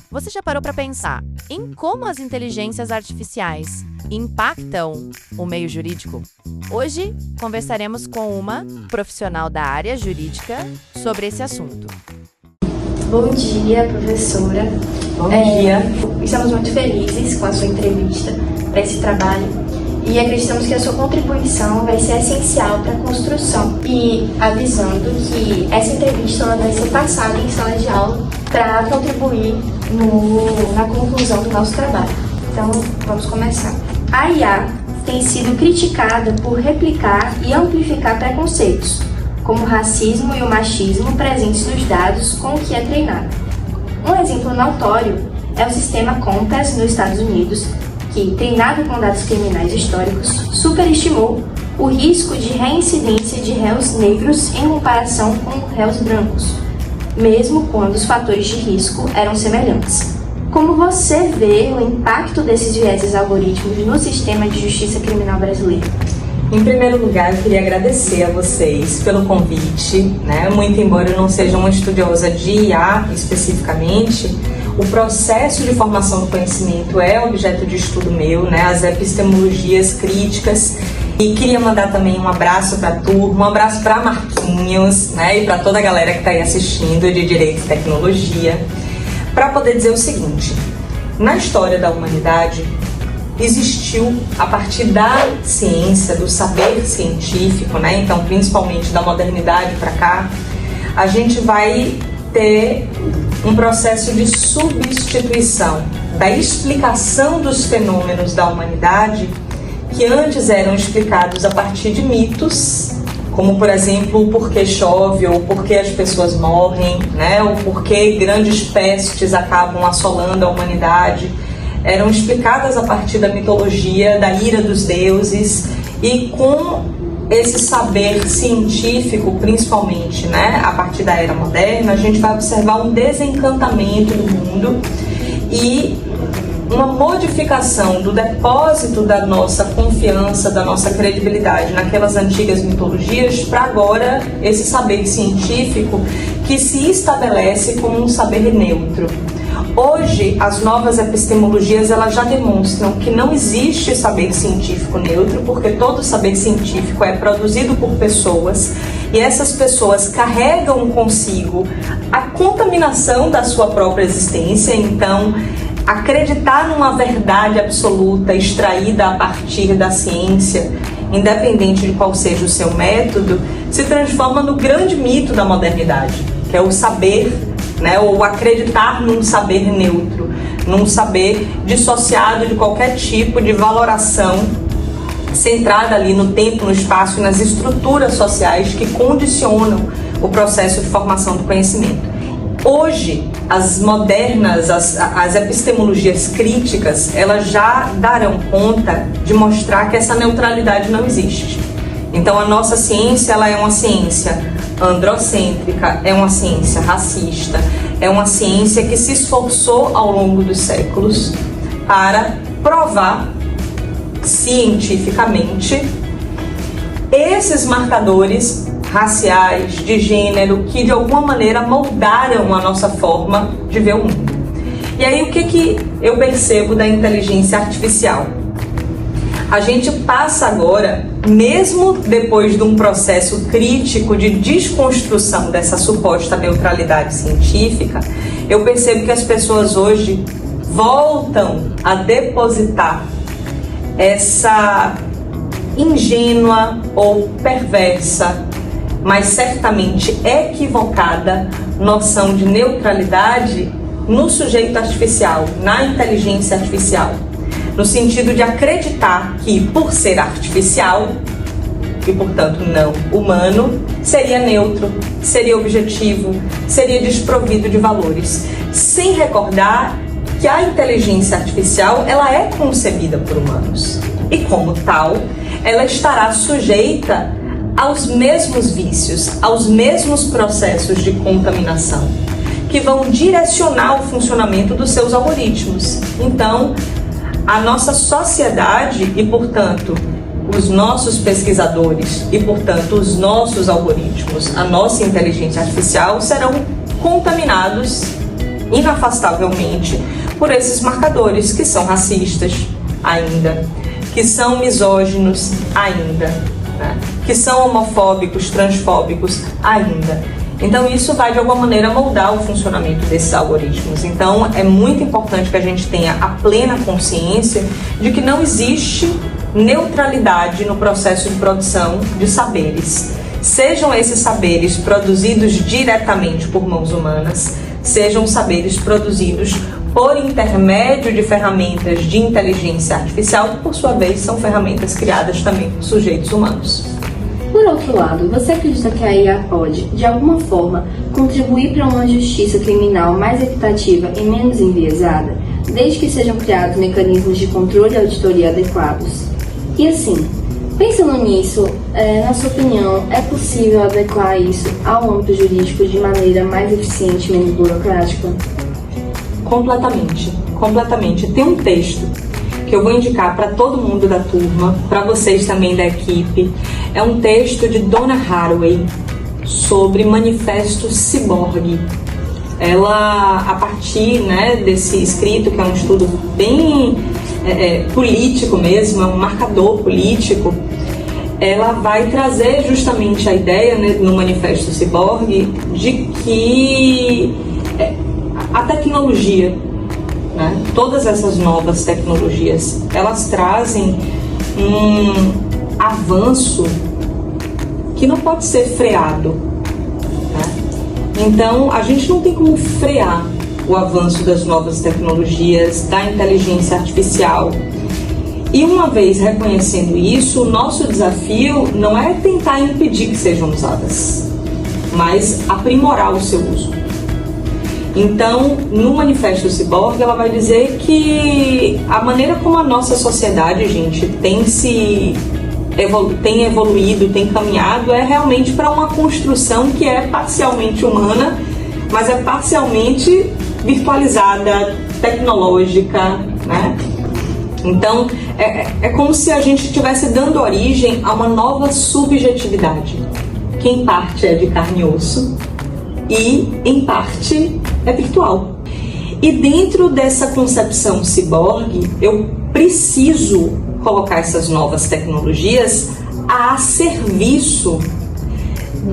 Você já parou para pensar em como as inteligências artificiais impactam o meio jurídico? Hoje conversaremos com uma profissional da área jurídica sobre esse assunto. Bom dia, professora. Bom dia. Estamos muito felizes com a sua entrevista para esse trabalho e acreditamos que a sua contribuição vai ser essencial para a construção, e avisando que essa entrevista ela vai ser passada em sala de aula para contribuir na conclusão do nosso trabalho. Então, vamos começar. A IA tem sido criticada por replicar e amplificar preconceitos, como o racismo e o machismo presentes nos dados com que é treinada. Um exemplo notório é o sistema Compass nos Estados Unidos, que, treinado com dados criminais históricos, superestimou o risco de reincidência de réus negros em comparação com réus brancos, mesmo quando os fatores de risco eram semelhantes. Como você vê o impacto desses vieses algorítmicos no sistema de justiça criminal brasileiro? Em primeiro lugar, eu queria agradecer a vocês pelo convite, Muito embora eu não seja uma estudiosa de IA especificamente, o processo de formação do conhecimento é objeto de estudo meu, As epistemologias críticas. E queria mandar também um abraço para a turma, um abraço para Marquinhos, E para toda a galera que está aí assistindo de Direito e Tecnologia, para poder dizer o seguinte: na história da humanidade, existiu, a partir da ciência, do saber científico, Então, principalmente da modernidade para cá, a gente vai ter um processo de substituição da explicação dos fenômenos da humanidade que antes eram explicados a partir de mitos, como, por exemplo, o porquê chove, ou porquê as pessoas morrem, ou porquê grandes pestes acabam assolando a humanidade. Eram explicadas a partir da mitologia, da ira dos deuses, e com esse saber científico, principalmente, a partir da era moderna, a gente vai observar um desencantamento do mundo e uma modificação do depósito da nossa confiança, da nossa credibilidade naquelas antigas mitologias para agora esse saber científico que se estabelece como um saber neutro. Hoje, as novas epistemologias elas já demonstram que não existe saber científico neutro, porque todo saber científico é produzido por pessoas e essas pessoas carregam consigo a contaminação da sua própria existência. Então, acreditar numa verdade absoluta extraída a partir da ciência, independente de qual seja o seu método, se transforma no grande mito da modernidade, que é o saber, ou acreditar num saber neutro, num saber dissociado de qualquer tipo de valoração, centrada ali no tempo, no espaço e nas estruturas sociais que condicionam o processo de formação do conhecimento. Hoje, as modernas, as epistemologias críticas, elas já darão conta de mostrar que essa neutralidade não existe. Então, a nossa ciência ela é uma ciência androcêntrica, é uma ciência racista, é uma ciência que se esforçou ao longo dos séculos para provar cientificamente esses marcadores raciais, de gênero, que de alguma maneira moldaram a nossa forma de ver o mundo. E aí o que eu percebo da inteligência artificial? A gente passa agora, mesmo depois de um processo crítico de desconstrução dessa suposta neutralidade científica, eu percebo que as pessoas hoje voltam a depositar essa ingênua ou perversa, mas certamente equivocada noção de neutralidade no sujeito artificial, na inteligência artificial, no sentido de acreditar que, por ser artificial e, portanto, não humano, seria neutro, seria objetivo, seria desprovido de valores, sem recordar que a inteligência artificial ela é concebida por humanos e, como tal, ela estará sujeita aos mesmos vícios, aos mesmos processos de contaminação, que vão direcionar o funcionamento dos seus algoritmos. Então, a nossa sociedade e, portanto, os nossos pesquisadores e, portanto, os nossos algoritmos, a nossa inteligência artificial serão contaminados inafastavelmente por esses marcadores que são racistas ainda, que são misóginos ainda, né? Que são homofóbicos, transfóbicos ainda. Então isso vai de alguma maneira moldar o funcionamento desses algoritmos. Então é muito importante que a gente tenha a plena consciência de que não existe neutralidade no processo de produção de saberes. Sejam esses saberes produzidos diretamente por mãos humanas, sejam saberes produzidos por intermédio de ferramentas de inteligência artificial, que por sua vez são ferramentas criadas também por sujeitos humanos. Por outro lado, você acredita que a IA pode, de alguma forma, contribuir para uma justiça criminal mais equitativa e menos enviesada, desde que sejam criados mecanismos de controle e auditoria adequados? E assim, pensando nisso, na sua opinião, é possível adequar isso ao âmbito jurídico de maneira mais eficiente e menos burocrática? Completamente. Tem um texto que eu vou indicar para todo mundo da turma, para vocês também da equipe. É um texto de Donna Haraway sobre Manifesto Ciborgue. Ela, a partir, né, desse escrito, que é um estudo bem político mesmo, é um marcador político, ela vai trazer justamente a ideia, né, no Manifesto Ciborgue, de que a tecnologia, né, todas essas novas tecnologias, elas trazem um avanço que não pode ser freado, né? Então a gente não tem como frear o avanço das novas tecnologias, da inteligência artificial. E uma vez reconhecendo isso, o nosso desafio não é tentar impedir que sejam usadas, mas aprimorar o seu uso. Então, no Manifesto Ciborgue, ela vai dizer que a maneira como a nossa sociedade, gente, tem evoluído, tem caminhado, é realmente para uma construção que é parcialmente humana, mas é parcialmente virtualizada, tecnológica, né? Então, é como se a gente estivesse dando origem a uma nova subjetividade, que em parte é de carne e osso e em parte é virtual. E dentro dessa concepção ciborgue, eu preciso colocar essas novas tecnologias a serviço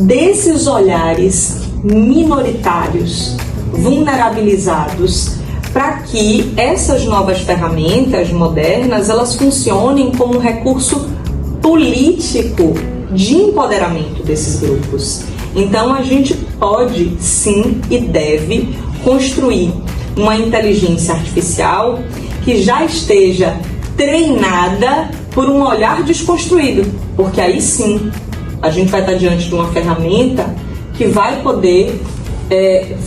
desses olhares minoritários, vulnerabilizados, para que essas novas ferramentas modernas, elas funcionem como um recurso político de empoderamento desses grupos. Então a gente pode, sim, e deve construir uma inteligência artificial que já esteja treinada por um olhar desconstruído, porque aí sim a gente vai estar diante de uma ferramenta que vai poder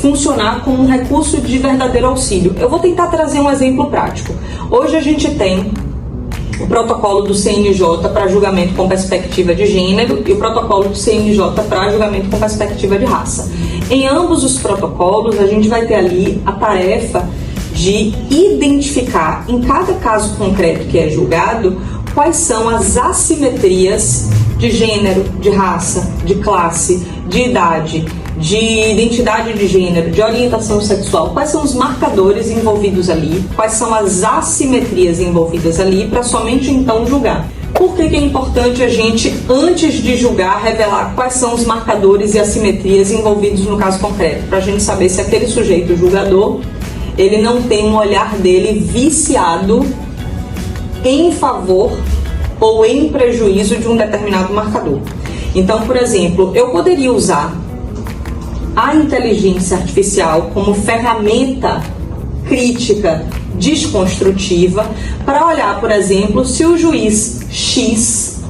funcionar como um recurso de verdadeiro auxílio. Eu vou tentar trazer um exemplo prático. Hoje a gente tem o protocolo do CNJ para julgamento com perspectiva de gênero e o protocolo do CNJ para julgamento com perspectiva de raça. Em ambos os protocolos, a gente vai ter ali a tarefa de identificar, em cada caso concreto que é julgado, quais são as assimetrias de gênero, de raça, de classe, de idade, de identidade de gênero, de orientação sexual, quais são os marcadores envolvidos ali, quais são as assimetrias envolvidas ali, para somente então julgar. Por que é importante a gente, antes de julgar, revelar quais são os marcadores e assimetrias envolvidos no caso concreto? Para a gente saber se aquele sujeito julgador, ele não tem um olhar dele viciado em favor ou em prejuízo de um determinado marcador. Então, por exemplo, eu poderia usar a inteligência artificial como ferramenta crítica, desconstrutiva, para olhar, por exemplo, se o juiz X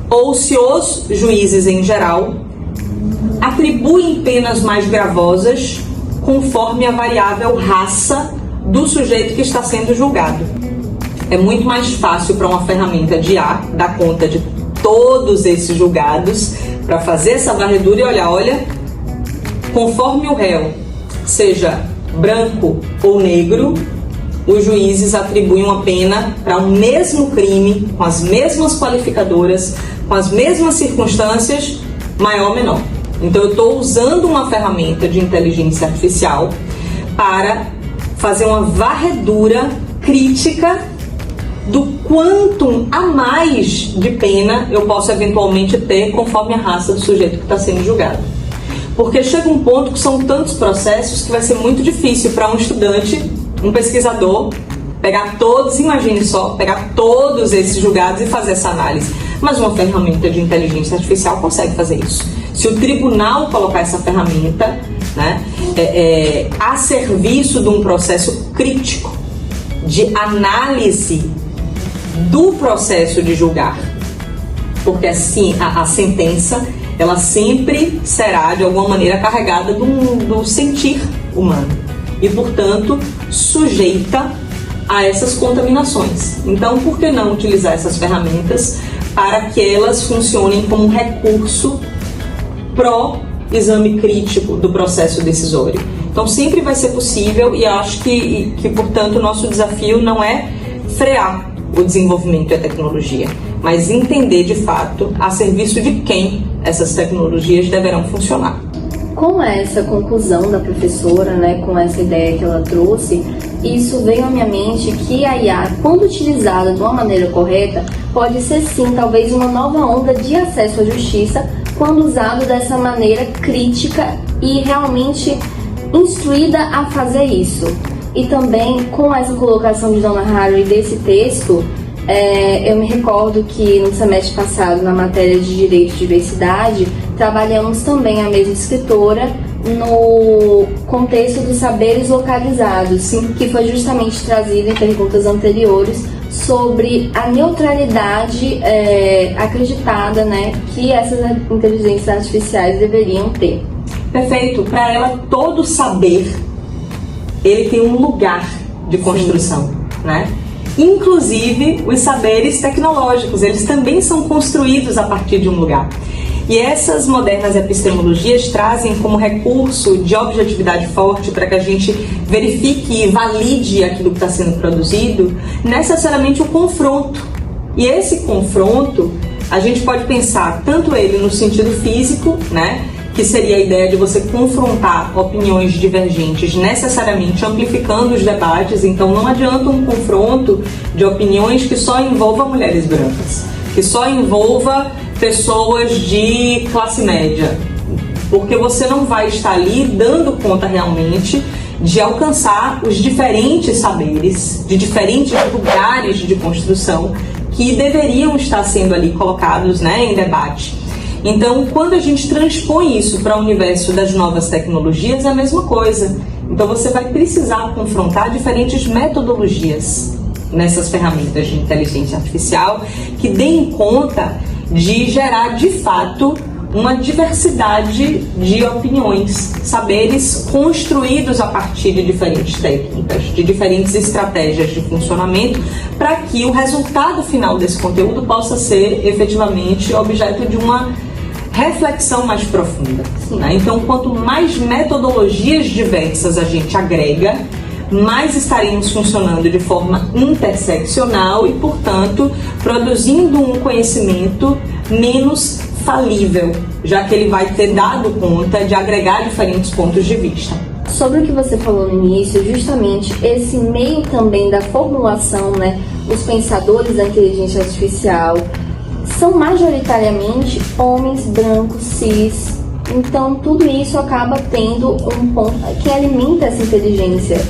ou se os juízes em geral atribuem penas mais gravosas conforme a variável raça do sujeito que está sendo julgado. É muito mais fácil para uma ferramenta de IA dar conta de todos esses julgados para fazer essa varredura e olha, conforme o réu seja branco ou negro, os juízes atribuem uma pena para o mesmo crime, com as mesmas qualificadoras, com as mesmas circunstâncias, maior ou menor. Então eu estou usando uma ferramenta de inteligência artificial para fazer uma varredura crítica do quantum a mais de pena eu posso eventualmente ter conforme a raça do sujeito que está sendo julgado. Porque chega um ponto que são tantos processos que vai ser muito difícil para um estudante, um pesquisador, pegar todos, imagine só, pegar todos esses julgados e fazer essa análise. Mas uma ferramenta de inteligência artificial consegue fazer isso. Se o tribunal colocar essa ferramenta, né, a serviço de um processo crítico de análise do processo de julgar, porque assim a sentença ela sempre será de alguma maneira carregada do sentir humano e, portanto, sujeita a essas contaminações. Então, por que não utilizar essas ferramentas para que elas funcionem como um recurso pró-exame crítico do processo decisório? Então, sempre vai ser possível, e acho que portanto, o nosso desafio não é frear o desenvolvimento e a tecnologia, mas entender de fato a serviço de quem essas tecnologias deverão funcionar. Com essa conclusão da professora, né, com essa ideia que ela trouxe, isso veio à minha mente que a IA, quando utilizada de uma maneira correta, pode ser sim talvez uma nova onda de acesso à justiça, quando usado dessa maneira crítica e realmente instruída a fazer isso. E também, com essa colocação de Dona Harry desse texto, eu me recordo que no semestre passado, na matéria de Direito e Diversidade, trabalhamos também a mesma escritora no contexto dos saberes localizados, que foi justamente trazido em perguntas anteriores sobre a neutralidade acreditada, né, que essas inteligências artificiais deveriam ter. Perfeito. Para ela, todo saber ele tem um lugar de construção, né? Inclusive os saberes tecnológicos, eles também são construídos a partir de um lugar. E essas modernas epistemologias trazem como recurso de objetividade forte para que a gente verifique e valide aquilo que está sendo produzido, necessariamente o confronto. E esse confronto, a gente pode pensar tanto ele no sentido físico, né? Que seria a ideia de você confrontar opiniões divergentes, necessariamente amplificando os debates. Então não adianta um confronto de opiniões que só envolva mulheres brancas, que só envolva pessoas de classe média, porque você não vai estar ali dando conta realmente de alcançar os diferentes saberes, de diferentes lugares de construção que deveriam estar sendo ali colocados, né, em debate. Então, quando a gente transpõe isso para o universo das novas tecnologias, é a mesma coisa. Então, você vai precisar confrontar diferentes metodologias nessas ferramentas de inteligência artificial que deem conta de gerar, de fato, uma diversidade de opiniões, saberes construídos a partir de diferentes técnicas, de diferentes estratégias de funcionamento, para que o resultado final desse conteúdo possa ser efetivamente objeto de uma reflexão mais profunda, né? Então, quanto mais metodologias diversas a gente agrega, mais estaremos funcionando de forma interseccional e, portanto, produzindo um conhecimento menos falível, já que ele vai ter dado conta de agregar diferentes pontos de vista. Sobre o que você falou no início, justamente esse meio também da formulação, né, os pensadores da inteligência artificial são majoritariamente homens brancos, cis. Então, tudo isso acaba tendo um ponto que alimenta essa inteligência.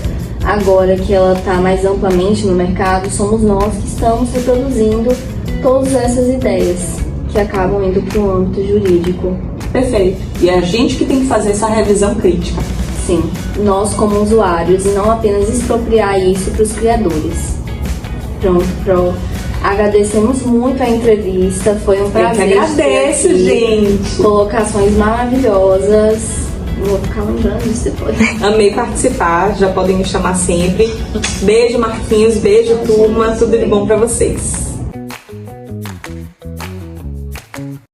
Agora que ela está mais amplamente no mercado, somos nós que estamos reproduzindo todas essas ideias que acabam indo para o âmbito jurídico. Perfeito. E é a gente que tem que fazer essa revisão crítica. Sim, nós como usuários, e não apenas expropriar isso para os criadores. Pronto, agradecemos muito a entrevista, foi um prazer. Eu agradeço, gente. Colocações maravilhosas. Vou ficar lembrando disso depois. Amei participar, já podem me chamar sempre. Beijo, Marquinhos, beijo, turma, tudo de bom pra vocês.